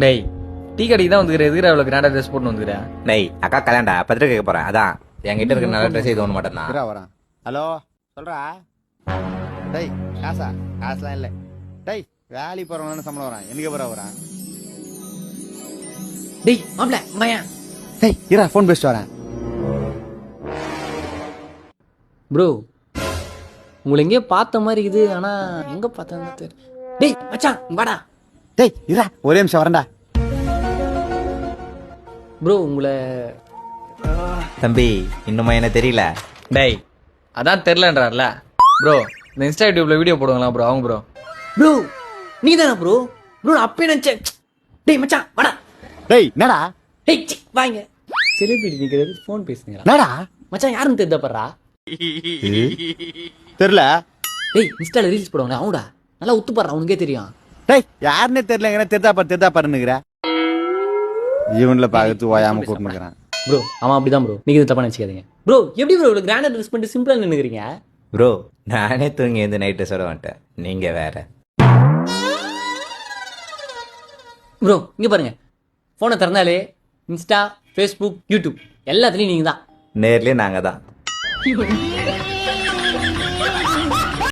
டேய் டீ கடைக்கு தான் வந்துக்கிற எதுக்குற அவ்வளோ கிராண்டா ட்ரெஸ் போட்டு வந்துக்கிற டேய் அக்கா கல்யாண்டா பத்திரிக்கை கேட்க போறேன் அதான் என்கிட்ட இருக்க நல்ல ட்ரெஸ் இது ஒன்று மட்டும் தான் வரேன். ஹலோ சொல்றா. டேய் காசுலாம் இல்லை. டேய் வேலைக்கு போறவங்க சம்பளம் வரான். எனக்கு வரான். டேய் மாப்ள மயன். டேய் இரா ஃபோன் பேசிட்டு வரேன். ப்ரோ உங்களை எங்கேயோ பார்த்த மாதிரி இது ஆனா எங்க பார்த்தேன்னு தெரியல. டேய் மச்சான் வாடா. டேய் இரா ஒரே நிமிஷம் வரேன்டா. ப்ரோ உங்களை தம்பி இன்னுமா என்ன தெரியல. டேய் அதான் தெரிலன்றார்ல ப்ரோ. இந்த இன்ஸ்டா யூடியூப்ல வீடியோ போடுவாங்களா ப்ரோ அவங்க ப்ரோ. ப்ரோ நீ தானே ப்ரோ. ப்ரோ நான் அப்பயே நினைச்சேன். டேய் மச்சான் வாடா. டேய் என்னடா டேய் வாங்க. செலிபிரிட்டி நிக்கிறது ஃபோன் பேசுனீங்களா? என்னடா மச்சான் யாருன்னு தெரிஞ்சா பாறா. தெரியல. டேய் இன்ஸ்டால ரீல்ஸ் போடுவாங்களா அவங்கடா. நல்லா உத்து பாறா உனக்கே தெரியும். டேய் யாருன்னே தெரியல. எங்கன்னா தெரிதா பாருன்னுக்குற. ஜீவன்ல பார்த்து ஓயாம கூப்பிட்டுக்கிறான். ப்ரோ அவன் அப்படிதான் ப்ரோ. நீங்க இது தப்பா நினைச்சுக்காதீங்க ப்ரோ. எப்படி ப்ரோ இவ்வளவு கிராண்டா ட்ரெஸ் பண்ணிட்டு சிம்பிளா நின்னுக்கிறீங்க? ப்ரோ நானே தூங்கி இந்த நைட்டு சொல்ல வந்துட்டேன், நீங்க வேற. ப்ரோ இங்க பாருங்க, போனை திறந்தாலே இன்ஸ்டா, ஃபேஸ்புக், யூடியூப் எல்லாத்துலயும் நீங்க தான். நேர்லயே நாங்க தான்.